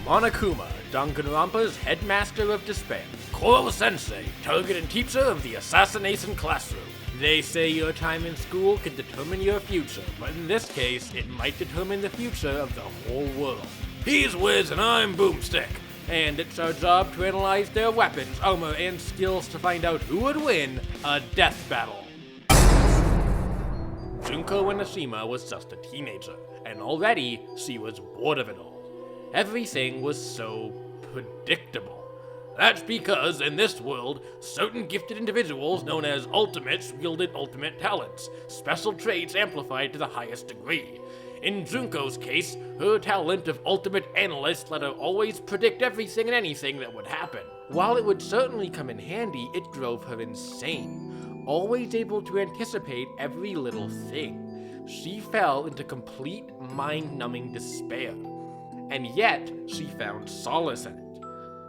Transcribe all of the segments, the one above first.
Monokuma, Danganronpa's headmaster of despair. Koro-Sensei, target and teacher of the Assassination classroom. They say your time in school can determine your future, but in this case, it might determine the future of the whole world. He's Wiz and I'm Boomstick, and it's our job to analyze their weapons, armor, and skills to find out who would win a death battle. Junko Inashima was just a teenager, and already she was bored of it all. Everything was so predictable. That's because, in this world, certain gifted individuals known as ultimates wielded ultimate talents, special traits amplified to the highest degree. In Junko's case, her talent of ultimate analyst let her always predict everything and anything that would happen. While it would certainly come in handy, it drove her insane. Always able to anticipate every little thing. She fell into complete mind-numbing despair. And yet, she found solace in it.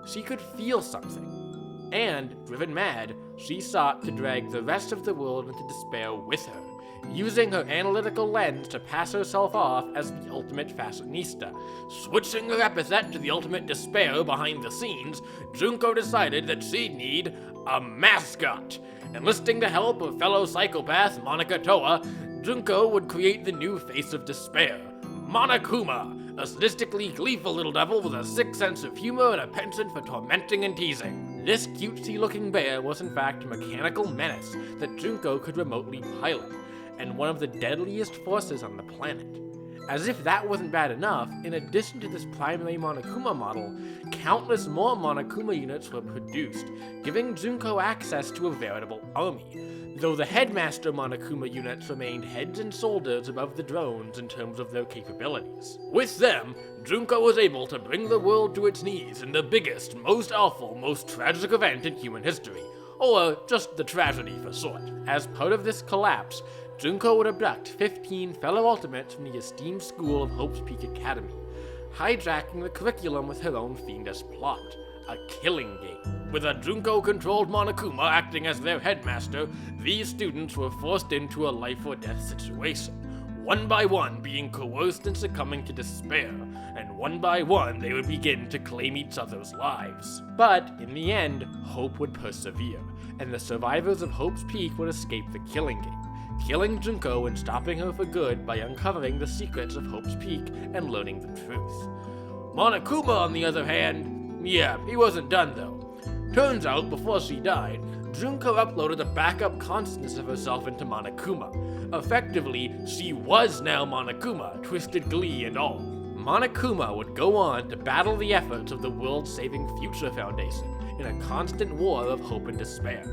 She could feel something. And, driven mad, she sought to drag the rest of the world into despair with her, using her analytical lens to pass herself off as the ultimate fashionista. Switching her epithet to the ultimate despair behind the scenes, Junko decided that she'd need a mascot. Enlisting the help of fellow psychopath Monica Toa, Junko would create the new face of despair, Monokuma, a sadistically gleeful little devil with a sick sense of humor and a penchant for tormenting and teasing. This cutesy-looking bear was in fact a mechanical menace that Junko could remotely pilot, and one of the deadliest forces on the planet. As if that wasn't bad enough, in addition to this primary Monokuma model, countless more Monokuma units were produced, giving Junko access to a veritable army. Though the headmaster Monokuma units remained heads and shoulders above the drones in terms of their capabilities. With them, Junko was able to bring the world to its knees in the biggest, most awful, most tragic event in human history. Or just the tragedy for short. As part of this collapse, Junko would abduct 15 fellow ultimates from the esteemed school of Hope's Peak Academy, hijacking the curriculum with her own fiendish plot. A killing game. With a Junko-controlled Monokuma acting as their headmaster, these students were forced into a life-or-death situation, one by one being coerced and succumbing to despair, and one by one they would begin to claim each other's lives. But, in the end, Hope would persevere, and the survivors of Hope's Peak would escape the killing game, killing Junko and stopping her for good by uncovering the secrets of Hope's Peak and learning the truth. Monokuma, on the other hand, yeah, he wasn't done though. Turns out, before she died, Junko uploaded a backup consciousness of herself into Monokuma. Effectively, she was now Monokuma, twisted glee and all. Monokuma would go on to battle the efforts of the World-Saving Future Foundation in a constant war of hope and despair.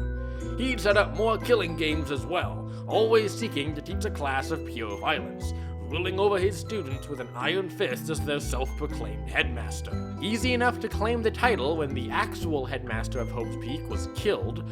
He'd set up more killing games as well, always seeking to teach a class of pure violence, ruling over his students with an iron fist as their self-proclaimed headmaster. Easy enough to claim the title when the actual headmaster of Hope's Peak was killed,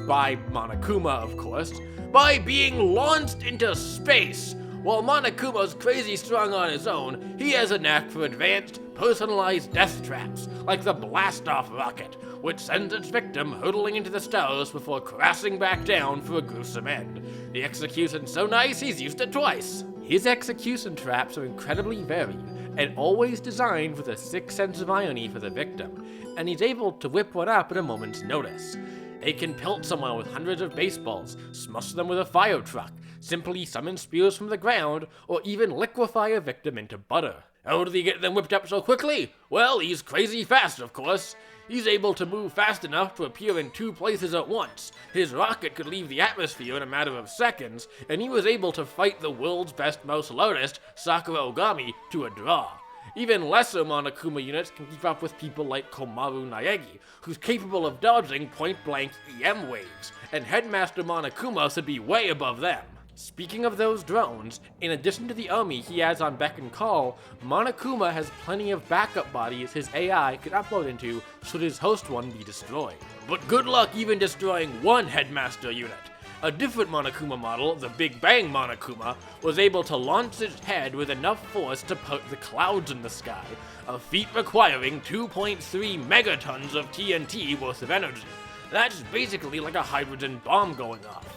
by Monokuma of course, by being launched into space. While Monokuma's crazy strong on his own, he has a knack for advanced, personalized death traps, like the blast-off rocket, which sends its victim hurtling into the stars before crashing back down for a gruesome end. The execution's so nice, he's used it twice. His execution traps are incredibly varied, and always designed with a sick sense of irony for the victim, and he's able to whip one up at a moment's notice. They can pelt someone with hundreds of baseballs, smush them with a fire truck, simply summon spears from the ground, or even liquefy a victim into butter. How did he get them whipped up so quickly? Well, he's crazy fast, of course. He's able to move fast enough to appear in 2 places at once. His rocket could leave the atmosphere in a matter of seconds, and he was able to fight the world's best martial artist, Sakura Ogami, to a draw. Even lesser Monokuma units can keep up with people like Komaru Naegi, who's capable of dodging point-blank EM waves, and Headmaster Monokuma should be way above them. Speaking of those drones, in addition to the army he has on beck and call, Monokuma has plenty of backup bodies his AI could upload into should his host one be destroyed. But good luck even destroying one Headmaster unit. A different Monokuma model, the Big Bang Monokuma, was able to launch its head with enough force to part the clouds in the sky, a feat requiring 2.3 megatons of TNT worth of energy. That's basically like a hydrogen bomb going off.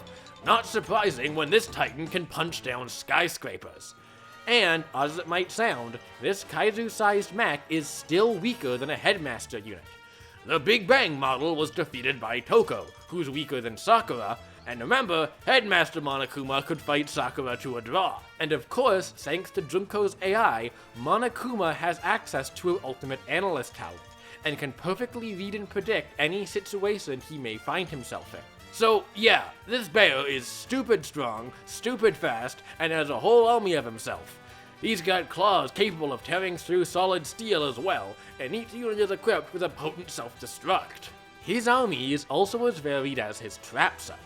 Not surprising when this titan can punch down skyscrapers. And, odd as it might sound, this Kaizu-sized mech is still weaker than a Headmaster unit. The Big Bang model was defeated by Toko, who's weaker than Sakura, and remember, Headmaster Monokuma could fight Sakura to a draw. And of course, thanks to Junko's AI, Monokuma has access to her ultimate analyst talent, and can perfectly read and predict any situation he may find himself in. So yeah, this bear is stupid strong, stupid fast, and has a whole army of himself. He's got claws capable of tearing through solid steel as well, and each unit is equipped with a potent self-destruct. His army is also as varied as his trap set.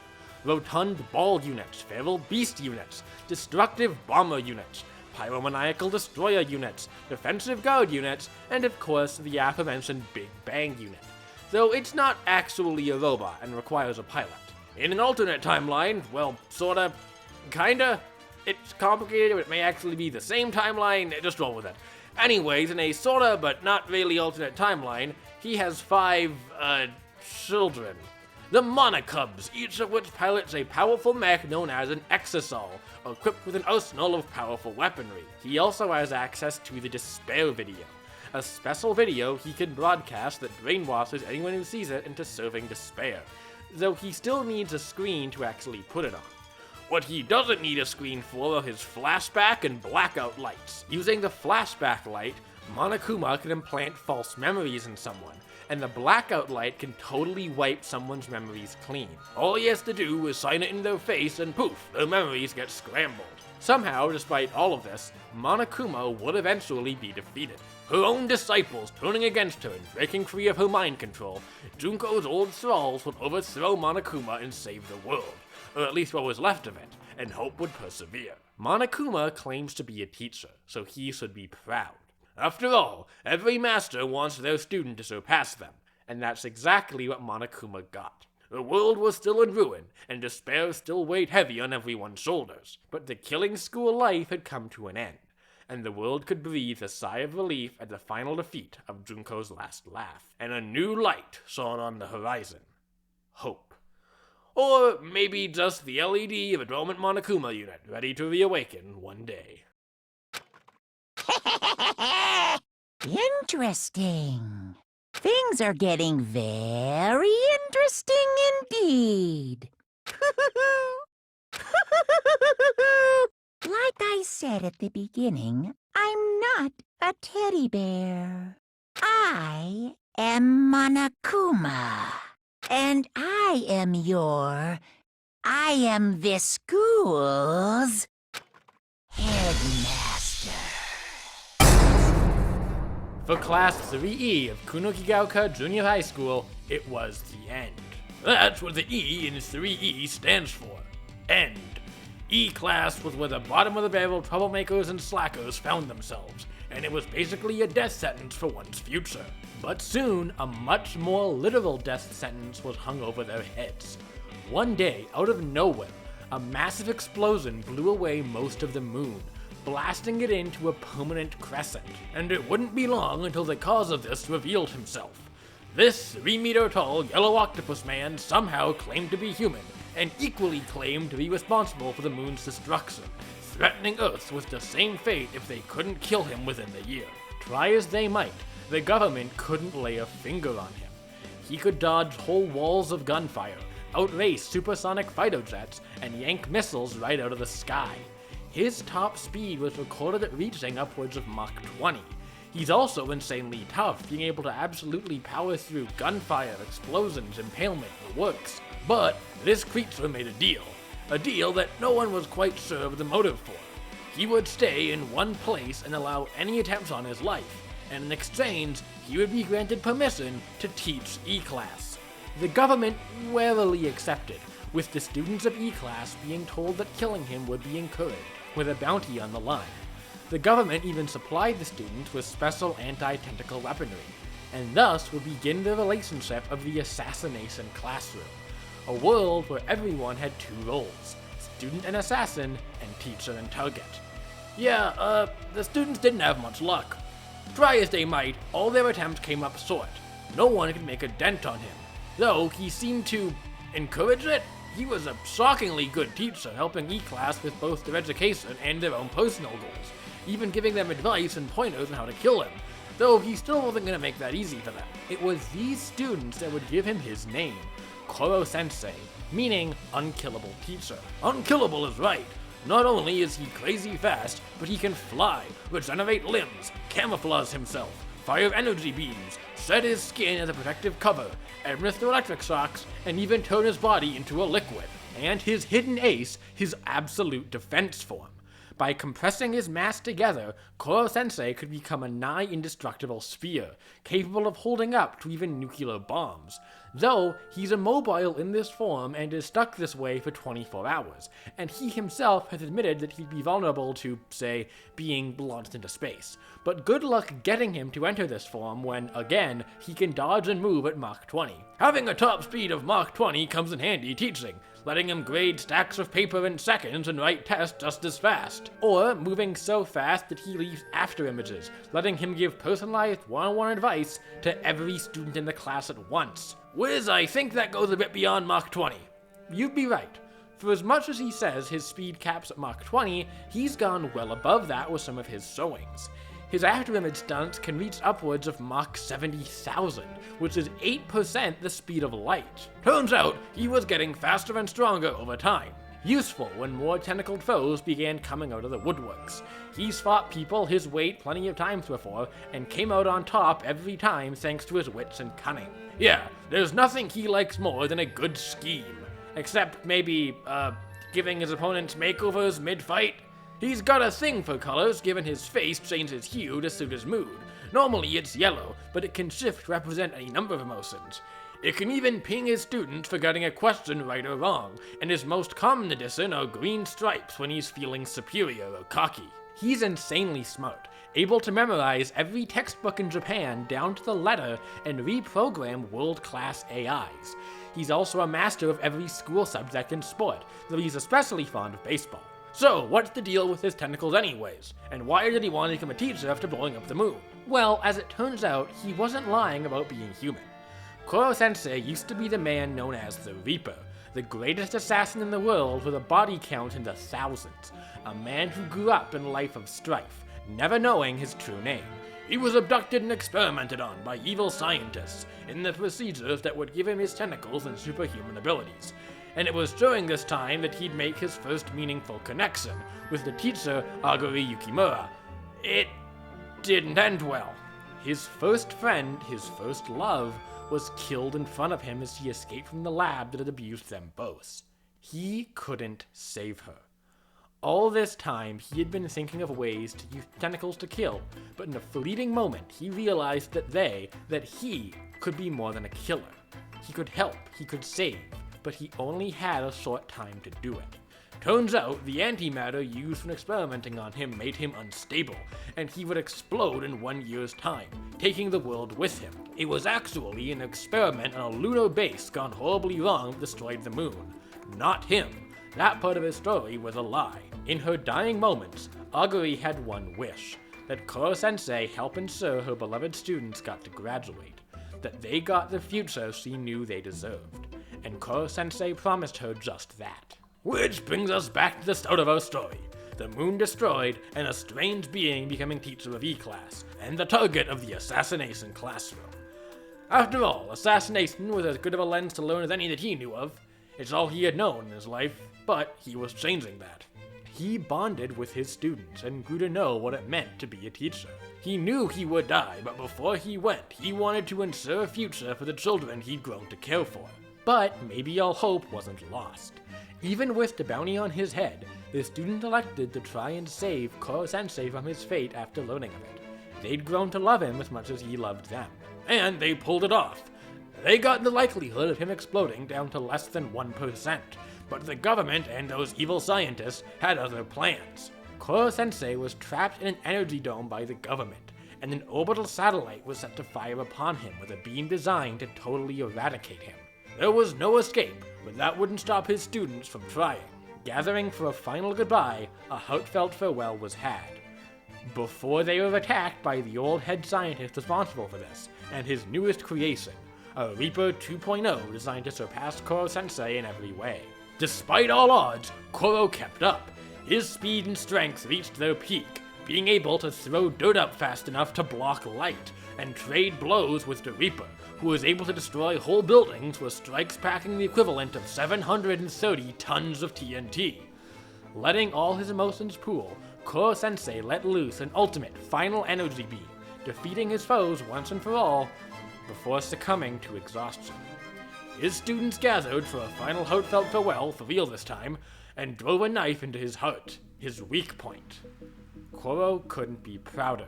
Rotund ball units, feral beast units, destructive bomber units, pyromaniacal destroyer units, defensive guard units, and of course the aforementioned Big Bang unit. Though it's not actually a robot and requires a pilot. In an alternate timeline, well, sorta, kinda, it's complicated, but it may actually be the same timeline, just roll with it. Anyways, in a sorta but not really alternate timeline, he has 5, children. The Monokubs, each of which pilots a powerful mech known as an Exasol, equipped with an arsenal of powerful weaponry. He also has access to the Despair video, a special video he can broadcast that brainwashes anyone who sees it into serving despair, though he still needs a screen to actually put it on. What he doesn't need a screen for are his flashback and blackout lights. Using the flashback light, Monokuma can implant false memories in someone, and the blackout light can totally wipe someone's memories clean. All he has to do is sign it in their face and poof, their memories get scrambled. Somehow, despite all of this, Monokuma would eventually be defeated. Her own disciples turning against her and breaking free of her mind control, Junko's old thralls would overthrow Monokuma and save the world, or at least what was left of it, and hope would persevere. Monokuma claims to be a teacher, so he should be proud. After all, every master wants their student to surpass them, and that's exactly what Monokuma got. The world was still in ruin, and despair still weighed heavy on everyone's shoulders, but the killing school life had come to an end, and the world could breathe a sigh of relief at the final defeat of Junko's last laugh, and a new light shone on the horizon. Hope. Or maybe just the LED of a dormant Monokuma unit ready to reawaken one day. Interesting. Things are getting very interesting indeed. Like I said at the beginning, I'm not a teddy bear. I am Monokuma. And I am this school's headmaster. For Class 3E of Kunokigauka Junior High School, it was the end. That's what the E in 3E stands for. End. E-Class was where the bottom-of-the-barrel troublemakers and slackers found themselves, and it was basically a death sentence for one's future. But soon, a much more literal death sentence was hung over their heads. One day, out of nowhere, a massive explosion blew away most of the moon, blasting it into a permanent crescent, and it wouldn't be long until the cause of this revealed himself. This 3-meter-tall yellow octopus man somehow claimed to be human, and equally claimed to be responsible for the moon's destruction, threatening Earth with the same fate if they couldn't kill him within the year. Try as they might, the government couldn't lay a finger on him. He could dodge whole walls of gunfire, outrace supersonic fighter jets, and yank missiles right out of the sky. His top speed was recorded at reaching upwards of Mach 20. He's also insanely tough, being able to absolutely power through gunfire, explosions, impalement, the works. But this creature made a deal that no one was quite sure of the motive for. He would stay in one place and allow any attempts on his life, and in exchange, he would be granted permission to teach E-Class. The government warily accepted, with the students of E-Class being told that killing him would be encouraged, with a bounty on the line. The government even supplied the students with special anti-tentacle weaponry, and thus would begin the relationship of the Assassination classroom, a world where everyone had two roles, student and assassin, and teacher and target. Yeah, the students didn't have much luck. Try as they might, all their attempts came up short. No one could make a dent on him, though he seemed to encourage it. He was a shockingly good teacher, helping E-Class with both their education and their own personal goals, even giving them advice and pointers on how to kill him, though he still wasn't going to make that easy for them. It was these students that would give him his name, Koro-Sensei, meaning unkillable teacher. Unkillable is right. Not only is he crazy fast, but he can fly, regenerate limbs, camouflage himself, fire energy beams, shed his skin as a protective cover, administer electric shocks, and even turn his body into a liquid. And his hidden ace, his absolute defense form. By compressing his mass together, Koro-Sensei could become a nigh indestructible sphere, capable of holding up to even nuclear bombs. Though, he's immobile in this form and is stuck this way for 24 hours, and he himself has admitted that he'd be vulnerable to, say, being launched into space. But good luck getting him to enter this form when, again, he can dodge and move at Mach 20. Having a top speed of Mach 20 comes in handy teaching, letting him grade stacks of paper in seconds and write tests just as fast. Or moving so fast that he leaves after images, letting him give personalized one-on-one advice to every student in the class at once. Wiz, I think that goes a bit beyond Mach 20. You'd be right. For as much as he says his speed caps at Mach 20, he's gone well above that with some of his showings. His after-image stunts can reach upwards of Mach 70,000, which is 8% the speed of light. Turns out, he was getting faster and stronger over time. Useful when more tentacled foes began coming out of the woodworks. He's fought people his weight plenty of times before, and came out on top every time thanks to his wits and cunning. Yeah, there's nothing he likes more than a good scheme. Except maybe, giving his opponents makeovers mid-fight. He's got a thing for colors, given his face changes hue to suit his mood. Normally it's yellow, but it can shift to represent any number of emotions. It can even ping his students for getting a question right or wrong, and his most common addition are green stripes when he's feeling superior or cocky. He's insanely smart, able to memorize every textbook in Japan down to the letter and reprogram world-class AIs. He's also a master of every school subject in sport, though he's especially fond of baseball. So, what's the deal with his tentacles anyways? And why did he want to become a teacher after blowing up the moon? Well, as it turns out, he wasn't lying about being human. Koro-Sensei used to be the man known as the Reaper, the greatest assassin in the world with a body count in the thousands, a man who grew up in a life of strife, never knowing his true name. He was abducted and experimented on by evil scientists in the procedures that would give him his tentacles and superhuman abilities. And it was during this time that he'd make his first meaningful connection with the teacher Aguri Yukimura. It didn't end well. His first friend, his first love, was killed in front of him as he escaped from the lab that had abused them both. He couldn't save her. All this time, he had been thinking of ways to use tentacles to kill, but in a fleeting moment, he realized that he could be more than a killer. He could help, he could save, but he only had a short time to do it. Turns out, the antimatter used when experimenting on him made him unstable, and he would explode in 1 year's time, taking the world with him. It was actually an experiment on a lunar base gone horribly wrong that destroyed the moon. Not him. That part of his story was a lie. In her dying moments, Aguri had one wish, that Koro-Sensei help ensure her beloved students got to graduate, that they got the future she knew they deserved. And Koro-Sensei promised her just that. Which brings us back to the start of our story. The moon destroyed, and a strange being becoming teacher of E-class, and the target of the Assassination classroom. After all, Assassination was as good of a lens to learn as any that he knew of. It's all he had known in his life, but he was changing that. He bonded with his students and grew to know what it meant to be a teacher. He knew he would die, but before he went, he wanted to ensure a future for the children he'd grown to care for. But maybe all hope wasn't lost. Even with the bounty on his head, the student elected to try and save Koro-Sensei from his fate after learning of it. They'd grown to love him as much as he loved them. And they pulled it off. They got the likelihood of him exploding down to less than 1%, but the government and those evil scientists had other plans. Koro-Sensei was trapped in an energy dome by the government, and an orbital satellite was set to fire upon him with a beam designed to totally eradicate him. There was no escape, but that wouldn't stop his students from trying. Gathering for a final goodbye, a heartfelt farewell was had. Before they were attacked by the old head scientist responsible for this, and his newest creation, a Reaper 2.0 designed to surpass Koro-Sensei in every way. Despite all odds, Koro kept up. His speed and strength reached their peak, being able to throw dirt up fast enough to block light, and trade blows with the Reaper, who was able to destroy whole buildings with strikes packing the equivalent of 730 tons of TNT. Letting all his emotions pool, Koro-Sensei let loose an ultimate final energy beam, defeating his foes once and for all, before succumbing to exhaustion. His students gathered for a final heartfelt farewell, for real this time, and drove a knife into his heart, his weak point. Koro couldn't be prouder.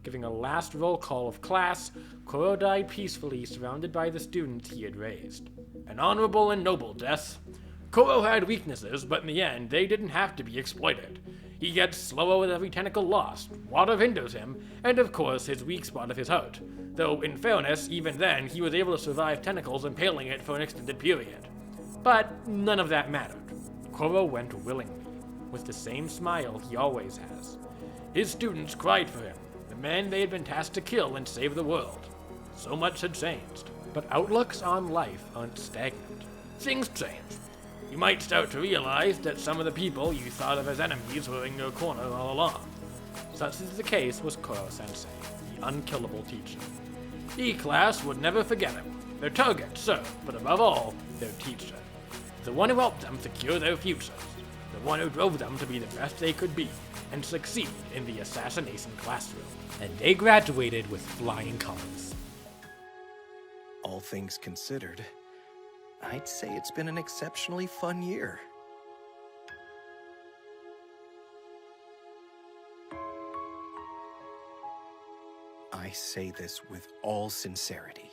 Giving a last roll call of class, Koro died peacefully surrounded by the students he had raised. An honorable and noble death. Koro had weaknesses, but in the end, they didn't have to be exploited. He gets slower with every tentacle lost, water hinders him, and of course his weak spot of his heart. Though, in fairness, even then, he was able to survive tentacles impaling it for an extended period. But none of that mattered. Koro went willingly, with the same smile he always has. His students cried for him, the men they had been tasked to kill and save the world. So much had changed. But outlooks on life aren't stagnant. Things change. You might start to realize that some of the people you thought of as enemies were in your corner all along. Such is the case with Koro-Sensei, the unkillable teacher. E-Class would never forget him. Their target, sir, but above all, their teacher. The one who helped them secure their futures. The one who drove them to be the best they could be, and succeed in the Assassination classroom. And they graduated with flying colors. All things considered, I'd say it's been an exceptionally fun year. I say this with all sincerity.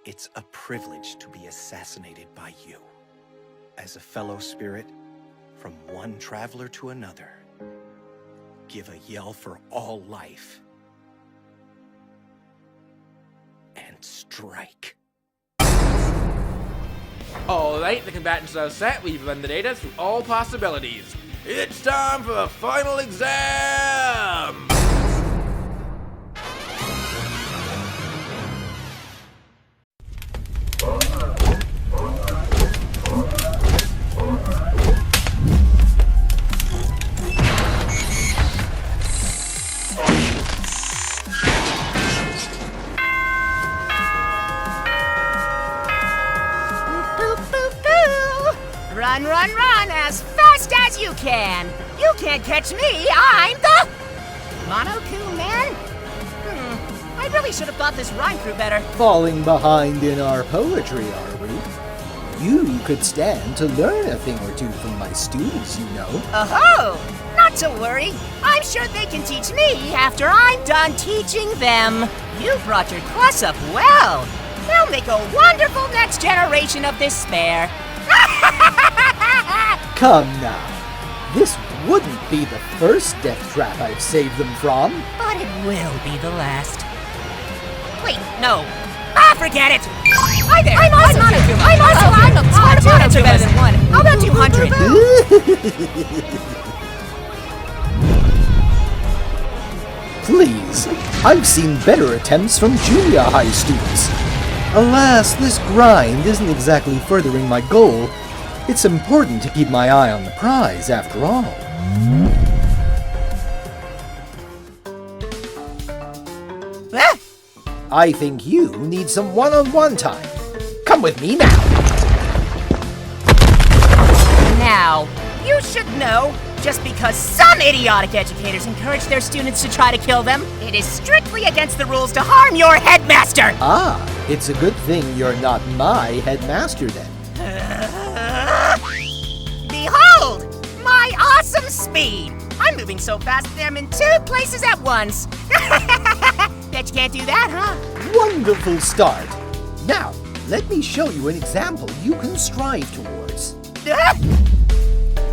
It's a privilege to be assassinated by you. As a fellow spirit, from one traveler to another, give a yell for all life. And strike. Alright, the combatants are set. We've run the data through all possibilities. It's time for a final exam! Run, run, run as fast as you can! You can't catch me, I'm the Monokuma man? I really should have thought this rhyme through better. Falling behind in our poetry, are we? You could stand to learn a thing or two from my students, you know. Oh-ho! Not to worry. I'm sure they can teach me after I'm done teaching them. You brought your class up well. They'll make a wonderful next generation of despair. Come now. This wouldn't be the first death trap I've saved them from. But it will be the last. Wait, no. Ah, forget it! Hi there! I'm Monokuma! I'm a smart two answer better than one. How about 200? Please, I've seen better attempts from junior high students. Alas, this grind isn't exactly furthering my goal. It's important to keep my eye on the prize, after all. I think you need some one-on-one time. Come with me now. Now, you should know, just because some idiotic educators encourage their students to try to kill them, it is strictly against the rules to harm your headmaster! Ah, it's a good thing you're not my headmaster then. Behold! My awesome speed! I'm moving so fast that I'm in 2 places at once! Bet you can't do that, huh? Wonderful start. Now, let me show you an example you can strive towards.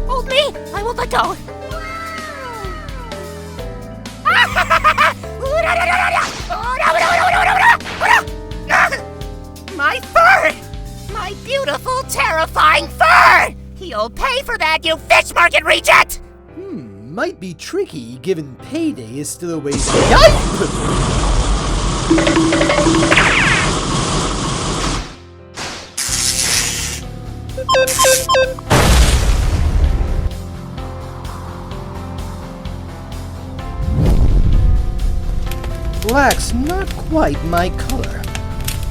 Hold me! I won't let go! My fur! My beautiful, terrifying fur! You'll pay for that, you fish market reject! Might be tricky given payday is still a ways away. black's not quite my color.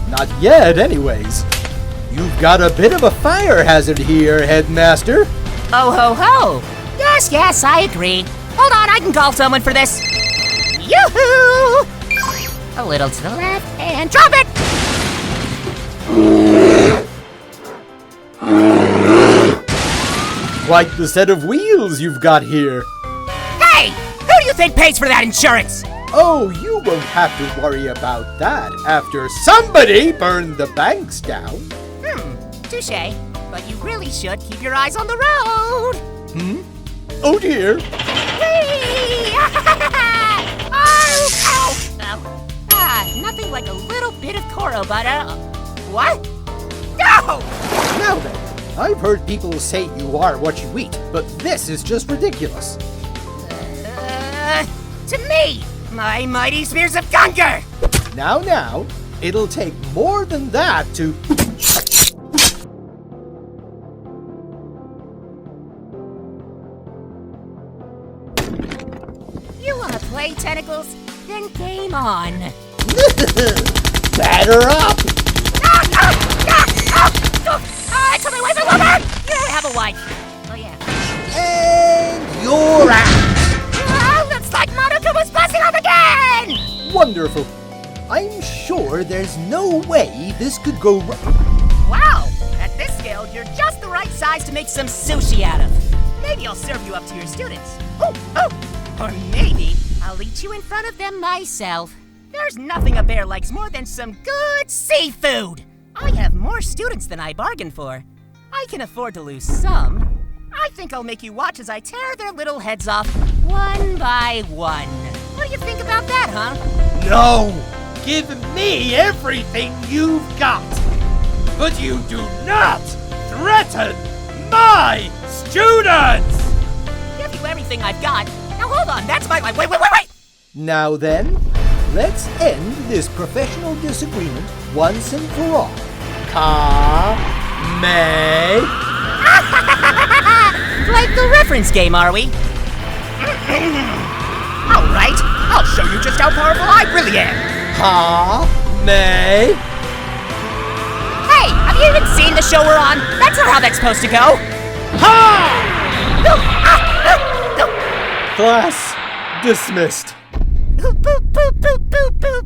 Not yet, anyways. You've got a bit of a fire hazard here, Headmaster. Oh ho ho! Yes, I agree. Hold on, I can call someone for this. Yoo-hoo! A little to the left and drop it! Quite the set of wheels you've got here. Hey! Who do you think pays for that insurance? Oh, you won't have to worry about that after somebody burned the banks down. Touché. But you really should keep your eyes on the road. Oh dear. Whee! Nothing like a little bit of Koro butter. What? No! Now then, I've heard people say you are what you eat, but this is just ridiculous. To me, my mighty spears of Gungar! Now, it'll take more than that to... You wanna play, Tentacles? Then game on. Batter up! I told my wife a woman! I have a wife. Oh yeah. And you're out! Looks like Monokuma's busting up again! Wonderful. I'm sure there's no way this could go wrong. Wow! At this scale, you're just the right size to make some sushi out of. Maybe I'll serve you up to your students. Oh! Or maybe I'll eat you in front of them myself. There's nothing a bear likes more than some good seafood. I have more students than I bargained for. I can afford to lose some. I think I'll make you watch as I tear their little heads off one by one. What do you think about that, huh? No! Give me everything you've got! But you do not threaten my students! Give you everything I've got. Now hold on, that's my line. Wait! Now then, let's end this professional disagreement once and for all. Ka-me. Like the reference game, are we? Alright, I'll show you just how powerful I really am. Ha-me. Hey, have you even seen the show we're on? That's not how that's supposed to go. Ha! Class dismissed.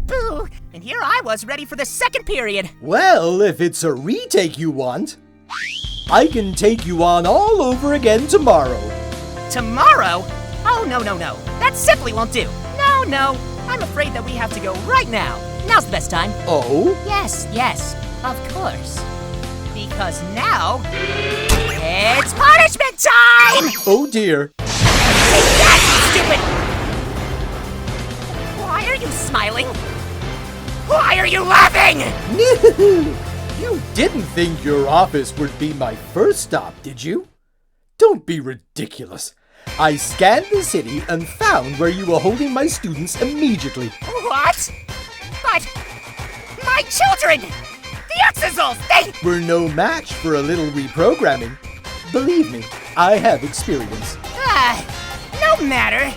Boo. And here I was ready for the second period. Well, if it's a retake you want, I can take you on all over again tomorrow. Tomorrow? Oh, no. That simply won't do. No. I'm afraid that we have to go right now. Now's the best time. Oh? Yes, of course. Because now, it's punishment time! Oh dear. Take that, stupid! Why are you smiling? Why are you laughing? You didn't think your office would be my first stop, did you? Don't be ridiculous. I scanned the city and found where you were holding my students immediately. What? But my children! The Exisals, they... We're no match for a little reprogramming. Believe me, I have experience. No matter.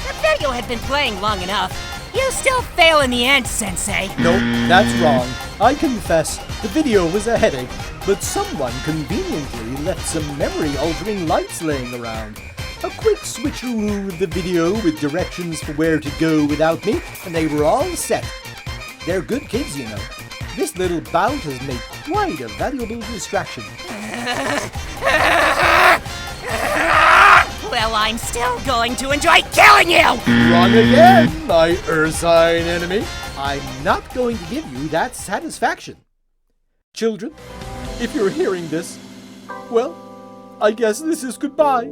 The video had been playing long enough. You still fail in the end, Sensei. Nope, that's wrong. I confess, the video was a headache, but someone conveniently left some memory-altering lights laying around. A quick switcheroo of the video with directions for where to go without me, and they were all set. They're good kids, you know. This little bout has made quite a valuable distraction. Well, I'm still going to enjoy killing you! Wrong again, my Ursine enemy. I'm not going to give you that satisfaction. Children, if you're hearing this, well, I guess this is goodbye.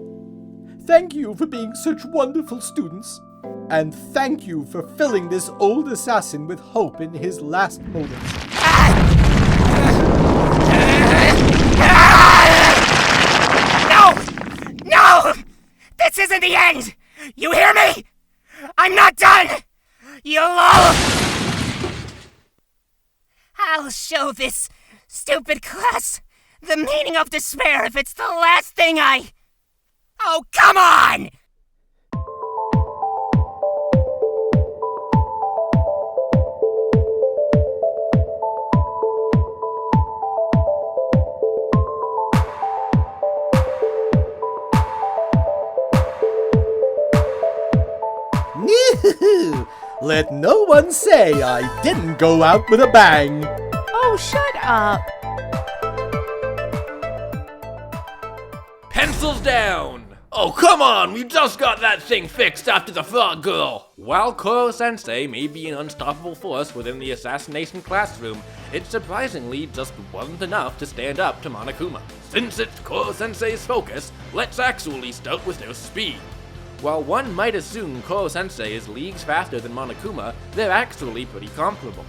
Thank you for being such wonderful students. And thank you for filling this old assassin with hope in his last moments. No! This isn't the end! You hear me? I'm not done! YOLO! I'll show this stupid class the meaning of despair if it's the last thing I... Oh, come on! Let no one say I didn't go out with a bang. Oh, shut up. Pencils down! Oh, come on! We just got that thing fixed after the frog girl! While Koro-Sensei may be an unstoppable force within the Assassination classroom, it surprisingly just wasn't enough to stand up to Monokuma. Since it's Koro-Sensei's focus, let's actually start with their speed. While one might assume Koro-Sensei is leagues faster than Monokuma, they're actually pretty comparable.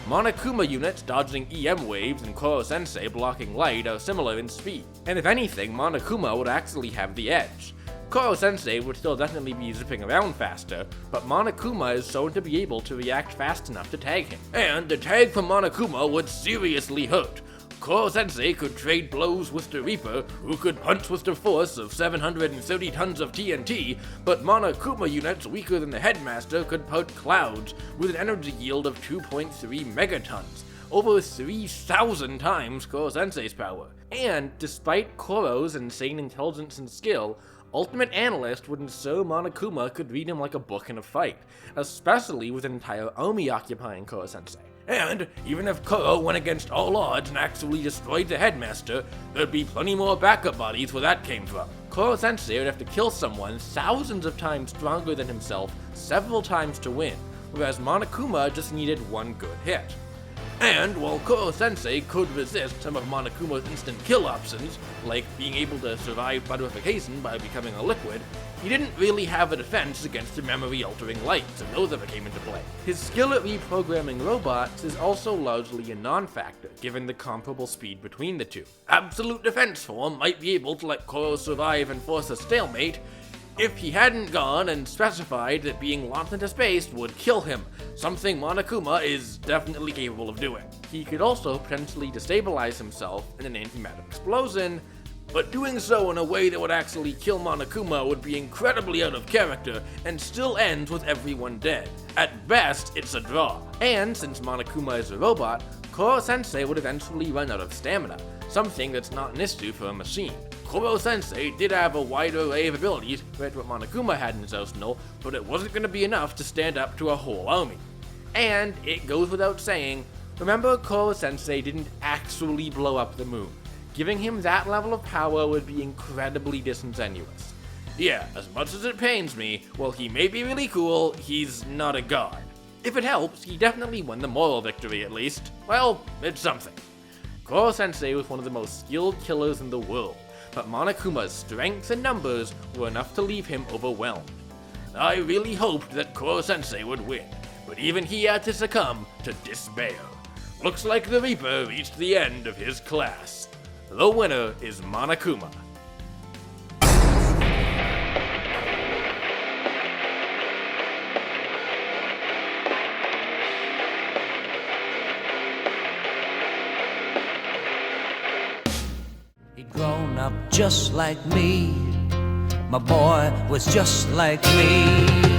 Monokuma units dodging EM waves and Koro-Sensei blocking light are similar in speed, and if anything, Monokuma would actually have the edge. Koro-Sensei would still definitely be zipping around faster, but Monokuma is shown to be able to react fast enough to tag him. And the tag from Monokuma would seriously hurt. Koro-Sensei could trade blows with the Reaper, who could punch with the force of 730 tons of TNT, but Monokuma units weaker than the Headmaster could pout clouds with an energy yield of 2.3 megatons, over 3,000 times Koro-Sensei's power. And despite Koro's insane intelligence and skill, Ultimate Analyst would ensure Monokuma could read him like a book in a fight, especially with an entire army occupying Koro-Sensei. And even if Koro went against all odds and actually destroyed the Headmaster, there'd be plenty more backup bodies where that came from. Koro-Sensei would have to kill someone thousands of times stronger than himself several times to win, whereas Monokuma just needed one good hit. And while Koro-Sensei could resist some of Monokuma's instant kill options, like being able to survive buterification by becoming a liquid, he didn't really have a defense against the memory-altering lights, and those never came into play. His skill at reprogramming robots is also largely a non-factor, given the comparable speed between the two. Absolute Defense Form might be able to let Koro survive and force a stalemate, if he hadn't gone and specified that being launched into space would kill him, something Monokuma is definitely capable of doing. He could also potentially destabilize himself in an antimatter explosion, but doing so in a way that would actually kill Monokuma would be incredibly out of character and still ends with everyone dead. At best, it's a draw. And since Monokuma is a robot, Koro-Sensei would eventually run out of stamina, something that's not an issue for a machine. Koro-Sensei did have a wide array of abilities compared to what Monokuma had in his arsenal, but it wasn't going to be enough to stand up to a whole army. And it goes without saying, remember Koro-Sensei didn't actually blow up the moon. Giving him that level of power would be incredibly disingenuous. Yeah, as much as it pains me, while he may be really cool, he's not a god. If it helps, he definitely won the moral victory at least. Well, it's something. Koro-Sensei was one of the most skilled killers in the world, but Monokuma's strength and numbers were enough to leave him overwhelmed. I really hoped that Koro-Sensei would win, but even he had to succumb to despair. Looks like the Reaper reached the end of his class. The winner is Monokuma. He'd grown up just like me. My boy was just like me.